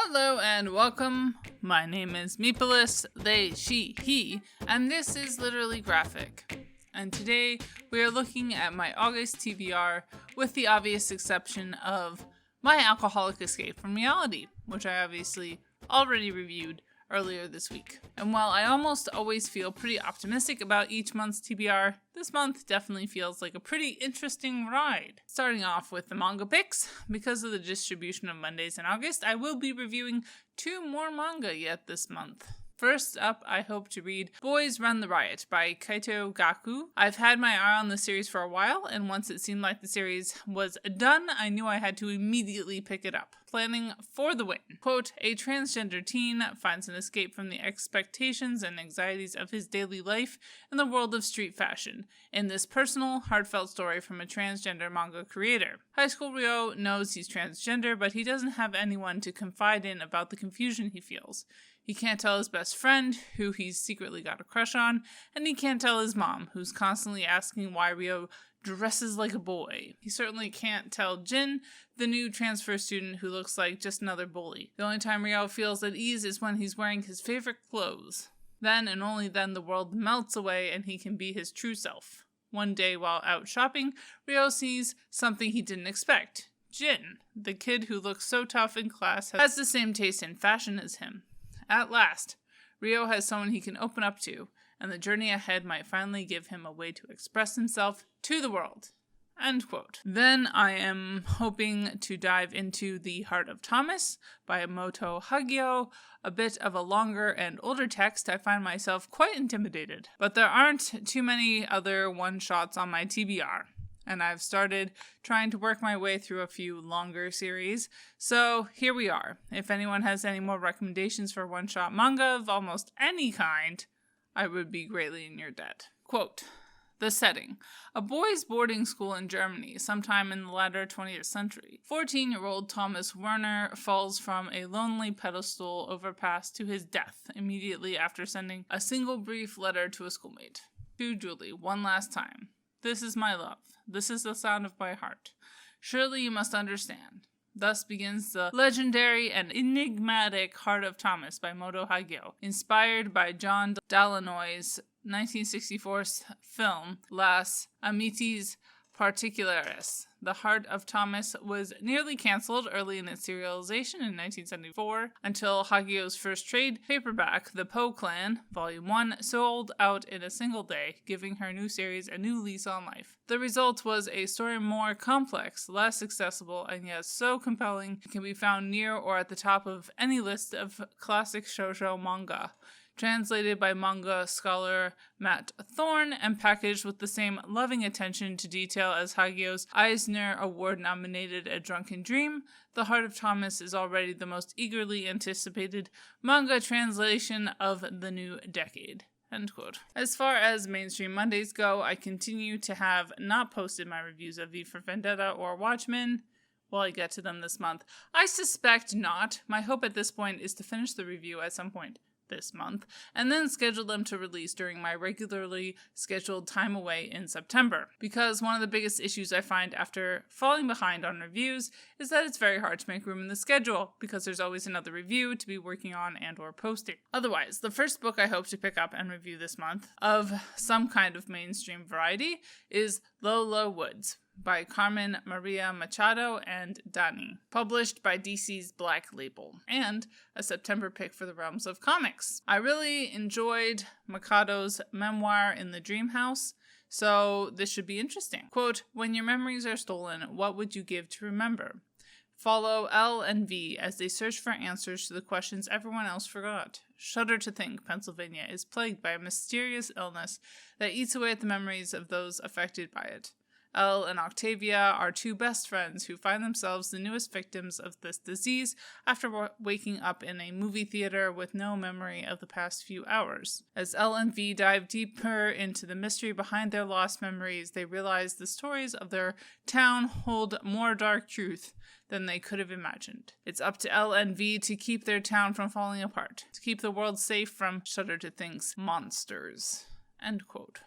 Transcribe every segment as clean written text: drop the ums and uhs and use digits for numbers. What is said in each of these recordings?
Hello and welcome. My name is Meepolis, they, she, he, and this is Literally Graphic. And today we are looking at my August TBR with the obvious exception of my alcoholic escape from reality, which I obviously already reviewed earlier this week. And while I almost always feel pretty optimistic about each month's TBR, this month definitely feels like a pretty interesting ride. Starting off with the manga picks, because of the distribution of Mondays in August, I will be reviewing 2 more manga yet this month. First up, I hope to read Boys Run the Riot by Keito Gaku. I've had my eye on the series for a while, and once it seemed like the series was done, I knew I had to immediately pick it up. Planning for the win. Quote, a transgender teen finds an escape from the expectations and anxieties of his daily life in the world of street fashion, in this personal, heartfelt story from a transgender manga creator. High school Ryo knows he's transgender, but he doesn't have anyone to confide in about the confusion he feels. He can't tell his best friend, who he's secretly got a crush on, and he can't tell his mom, who's constantly asking why Ryo dresses like a boy. He certainly can't tell Jin, the new transfer student who looks like just another bully. The only time Ryo feels at ease is when he's wearing his favorite clothes. Then and only then the world melts away and he can be his true self. One day while out shopping, Ryo sees something he didn't expect. Jin, the kid who looks so tough in class, has the same taste in fashion as him. At last, Ryo has someone he can open up to, and the journey ahead might finally give him a way to express himself to the world. End quote. Then I am hoping to dive into The Heart of Thomas by Moto Hagio. A bit of a longer and older text, I find myself quite intimidated. But there aren't too many other one-shots on my TBR. And I've started trying to work my way through a few longer series. So here we are. If anyone has any more recommendations for one-shot manga of almost any kind, I would be greatly in your debt. Quote, the setting. A boys' boarding school in Germany, sometime in the latter 20th century. 14-year-old Thomas Werner falls from a lonely pedestal overpass to his death immediately after sending a single brief letter to a schoolmate. To Julie, one last time. This is my love. This is the sound of my heart. Surely you must understand. Thus begins the legendary and enigmatic Heart of Thomas by Moto Hagio, inspired by John Delanoy's 1964 film Las Amities Particulares. The Heart of Thomas was nearly cancelled early in its serialization in 1974 until Hagio's first trade paperback, The Poe Clan, Volume 1, sold out in a single day, giving her new series a new lease on life. The result was a story more complex, less accessible, and yet so compelling it can be found near or at the top of any list of classic shoujo manga. Translated by manga scholar Matt Thorne and packaged with the same loving attention to detail as Hagio's Eisner Award-nominated A Drunken Dream, The Heart of Thomas is already the most eagerly anticipated manga translation of the new decade. End quote. As far as mainstream Mondays go, I continue to have not posted my reviews of V for Vendetta or Watchmen. Will I get to them this month? I suspect not. My hope at this point is to finish the review at some point this month, and then schedule them to release during my regularly scheduled time away in September. Because one of the biggest issues I find after falling behind on reviews is that it's very hard to make room in the schedule, because there's always another review to be working on and or posting. Otherwise, the first book I hope to pick up and review this month, of some kind of mainstream variety, is Lola Woods by Carmen Maria Machado and DaNi, published by DC's Black Label, and a September pick for the realms of comics. I really enjoyed Machado's memoir In the Dream House, so this should be interesting. Quote, when your memories are stolen, what would you give to remember? Follow L and V as they search for answers to the questions everyone else forgot. Shudder to think Pennsylvania is plagued by a mysterious illness that eats away at the memories of those affected by it. Elle and Octavia are 2 best friends who find themselves the newest victims of this disease after waking up in a movie theater with no memory of the past few hours. As Elle and V dive deeper into the mystery behind their lost memories, they realize the stories of their town hold more dark truth than they could have imagined. It's up to Elle and V to keep their town from falling apart, to keep the world safe from Shudder to Think's monsters. End quote.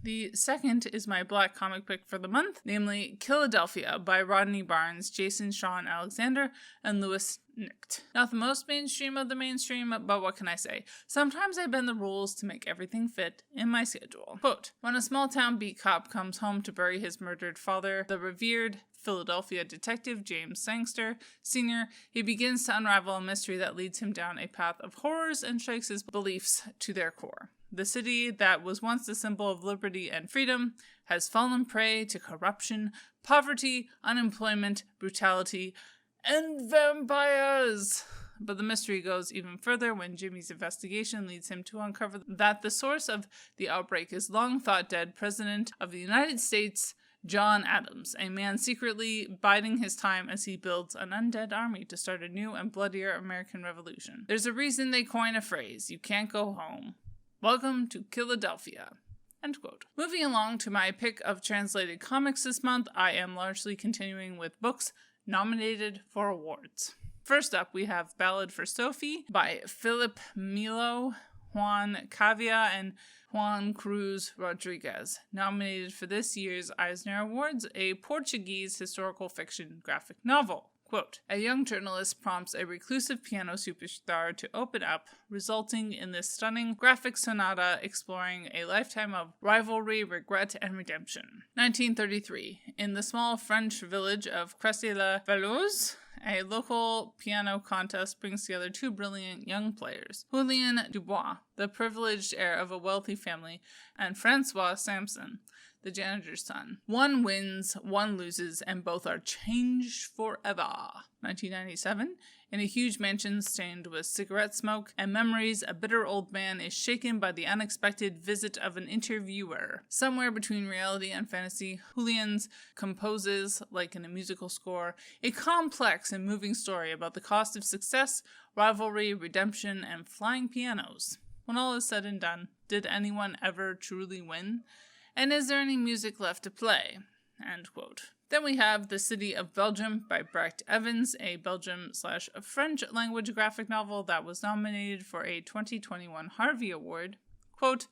The second is my black comic pick for the month, namely Killadelphia by Rodney Barnes, Jason Shawn Alexander, and Louis Nicht. Not the most mainstream of the mainstream, but what can I say? Sometimes I bend the rules to make everything fit in my schedule. Quote, when a small town beat cop comes home to bury his murdered father, the revered Philadelphia detective James Sangster Sr., he begins to unravel a mystery that leads him down a path of horrors and shakes his beliefs to their core. The city that was once the symbol of liberty and freedom has fallen prey to corruption, poverty, unemployment, brutality, and vampires. But the mystery goes even further when Jimmy's investigation leads him to uncover that the source of the outbreak is long thought dead President of the United States, John Adams, a man secretly biding his time as he builds an undead army to start a new and bloodier American Revolution. There's a reason they coin a phrase, you can't go home. Welcome to Killadelphia. End quote. Moving along to my pick of translated comics this month, I am largely continuing with books nominated for awards. First up, we have Ballad for Sophie by Filipe, Melo, Juan, Cavia, and Juan Cruz Rodriguez, nominated for this year's Eisner Awards, a Portuguese historical fiction graphic novel. Quote, a young journalist prompts a reclusive piano superstar to open up, resulting in this stunning graphic sonata exploring a lifetime of rivalry, regret, and redemption. 1933. In the small French village of Cressy-la-Valleuse, a local piano contest brings together two brilliant young players, Julien Dubois, the privileged heir of a wealthy family, and Francois Samson, the janitor's son. One wins, one loses, and both are changed forever. 1997. In a huge mansion stained with cigarette smoke and memories, a bitter old man is shaken by the unexpected visit of an interviewer. Somewhere between reality and fantasy, Julien's composes, like in a musical score, a complex and moving story about the cost of success, rivalry, redemption, and flying pianos. When all is said and done, did anyone ever truly win? And is there any music left to play? End quote. Then we have The City of Belgium by Brecht Evans, a Belgium/French language graphic novel that was nominated for a 2021 Harvey Award. Quote,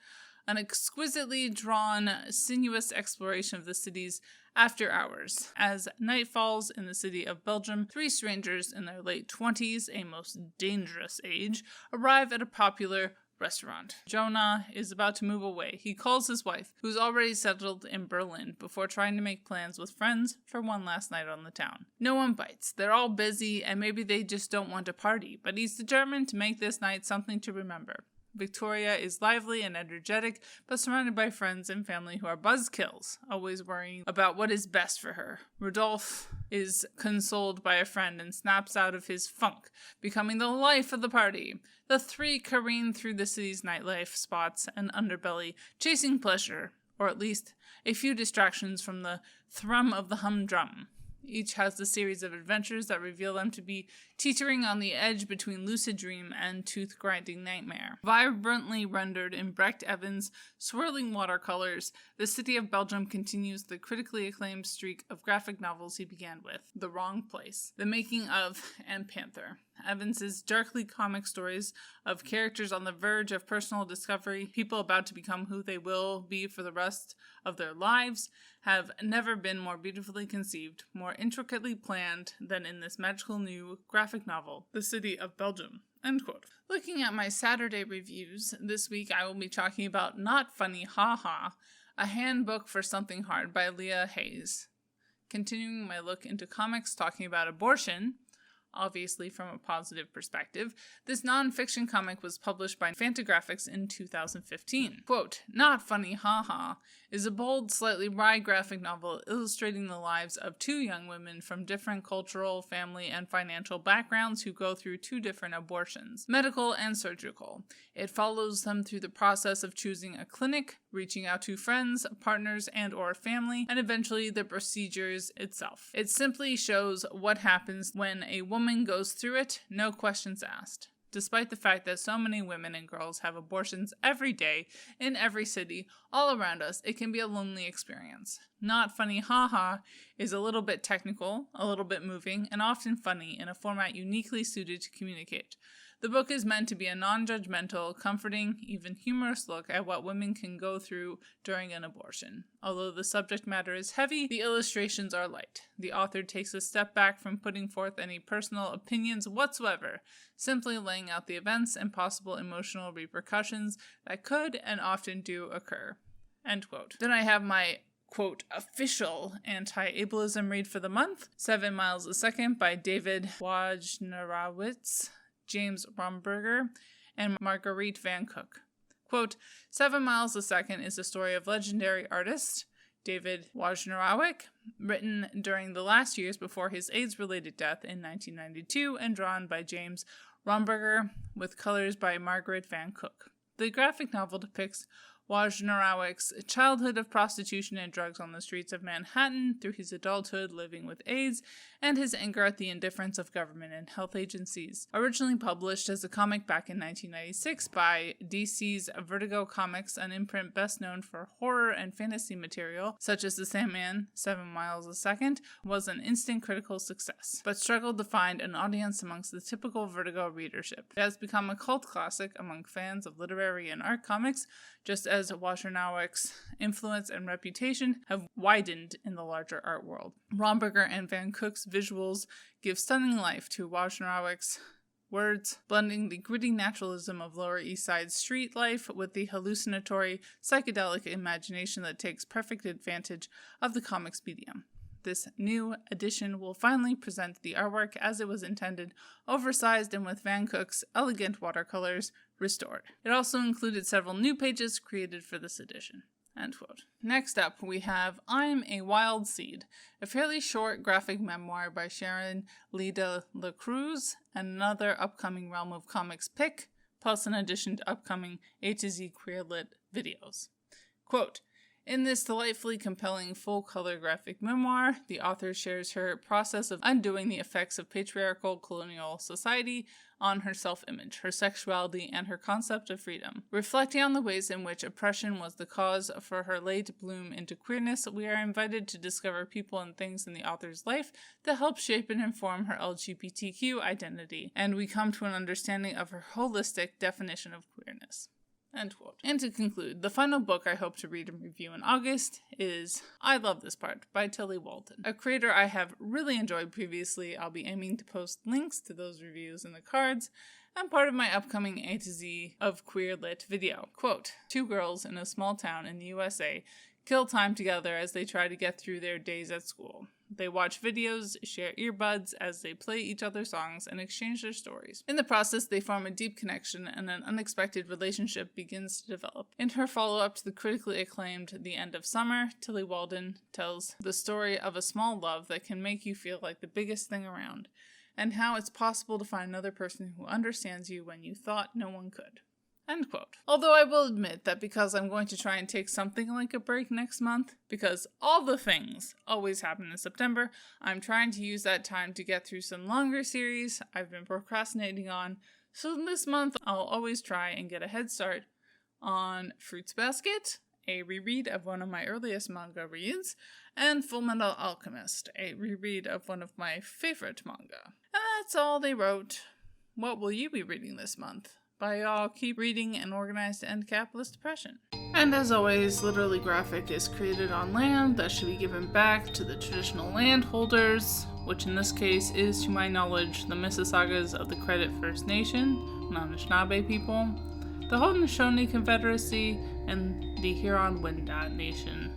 an exquisitely drawn, sinuous exploration of the city's after hours. As night falls in the city of Belgium, three strangers in their late 20s, a most dangerous age, arrive at a popular restaurant. Jonah is about to move away. He calls his wife, who's already settled in Berlin, before trying to make plans with friends for one last night on the town. No one bites. They're all busy, and maybe they just don't want to party, but he's determined to make this night something to remember. Victoria is lively and energetic, but surrounded by friends and family who are buzzkills, always worrying about what is best for her. Rodolphe is consoled by a friend and snaps out of his funk, becoming the life of the party. The three careen through the city's nightlife spots and underbelly, chasing pleasure, or at least a few distractions from the thrum of the humdrum. Each has a series of adventures that reveal them to be teetering on the edge between lucid dream and tooth-grinding nightmare. Vibrantly rendered in Brecht Evans' swirling watercolors, The City of Belgium continues the critically acclaimed streak of graphic novels he began with, The Wrong Place, The Making of, and Panther. Evans's darkly comic stories of characters on the verge of personal discovery, people about to become who they will be for the rest of their lives, have never been more beautifully conceived, more intricately planned than in this magical new graphic novel, The City of Belgium. End quote. Looking at my Saturday reviews, this week I will be talking about Not Funny, Haha, a handbook for something hard by Leah Hayes. Continuing my look into comics talking about abortion, obviously from a positive perspective, this non-fiction comic was published by Fantagraphics in 2015. Quote, Not Funny, Haha is a bold, slightly wry graphic novel illustrating the lives of two young women from different cultural, family, and financial backgrounds who go through two different abortions, medical and surgical. It follows them through the process of choosing a clinic, reaching out to friends, partners, and or family, and eventually the procedures itself. It simply shows what happens when a woman goes through it, no questions asked. Despite the fact that so many women and girls have abortions every day, in every city, all around us, it can be a lonely experience. Not funny haha is a little bit technical, a little bit moving, and often funny in a format uniquely suited to communicate. The book is meant to be a non-judgmental, comforting, even humorous look at what women can go through during an abortion. Although the subject matter is heavy, the illustrations are light. The author takes a step back from putting forth any personal opinions whatsoever, simply laying out the events and possible emotional repercussions that could and often do occur. End quote. Then I have my quote, official anti-ableism read for the month, 7 Miles a Second by David Wojnarowicz, James Romberger, and Marguerite Van Cook. Quote, 7 Miles a Second is the story of legendary artist David Wojnarowicz, written during the last years before his AIDS-related death in 1992 and drawn by James Romberger with colors by Marguerite Van Cook. The graphic novel depicts Wojnarowicz's childhood of prostitution and drugs on the streets of Manhattan through his adulthood living with AIDS and his anger at the indifference of government and health agencies. Originally published as a comic back in 1996 by DC's Vertigo Comics, an imprint best known for horror and fantasy material such as The Sandman, 7 Miles a Second, was an instant critical success, but struggled to find an audience amongst the typical Vertigo readership. It has become a cult classic among fans of literary and art comics, just as Wojnarowicz's influence and reputation have widened in the larger art world. Romberger and Van Cook's visuals give stunning life to Wojnarowicz's words, blending the gritty naturalism of Lower East Side street life with the hallucinatory, psychedelic imagination that takes perfect advantage of the comics medium. This new edition will finally present the artwork as it was intended, oversized and with Van Cook's elegant watercolors restored. It also included several new pages created for this edition. End quote. Next up, we have I'm a Wild Seed, a fairly short graphic memoir by Sharon, Leah, Cruz, and another upcoming Realm of Comics pick, plus an addition to upcoming A to Z Queer Lit videos. Quote, in this delightfully compelling full-color graphic memoir, the author shares her process of undoing the effects of patriarchal colonial society on her self-image, her sexuality, and her concept of freedom. Reflecting on the ways in which oppression was the cause for her late bloom into queerness, we are invited to discover people and things in the author's life that help shape and inform her LGBTQ identity, and we come to an understanding of her holistic definition of queerness. End quote. And to conclude, the final book I hope to read and review in August is I Love This Part by Tillie Walden, a creator I have really enjoyed previously. I'll be aiming to post links to those reviews in the cards and part of my upcoming A to Z of Queer Lit video. Quote, 2 girls in a small town in the USA kill time together as they try to get through their days at school. They watch videos, share earbuds as they play each other's songs, and exchange their stories. In the process, they form a deep connection, and an unexpected relationship begins to develop. In her follow-up to the critically acclaimed The End of Summer, Tillie Walden tells the story of a small love that can make you feel like the biggest thing around, and how it's possible to find another person who understands you when you thought no one could. End quote. Although I will admit that because I'm going to try and take something like a break next month, because all the things always happen in September, I'm trying to use that time to get through some longer series I've been procrastinating on, so this month I'll always try and get a head start on Fruits Basket, a reread of one of my earliest manga reads, and Fullmetal Alchemist, a reread of one of my favorite manga. And that's all they wrote. What will you be reading this month? By y'all, keep reading and organized to end capitalist oppression. And as always, Literally Graphic is created on land that should be given back to the traditional landholders, which in this case is, to my knowledge, the Mississaugas of the Credit First Nation, non-Anishinaabe people, the Haudenosaunee Confederacy, and the Huron-Wendat Nation.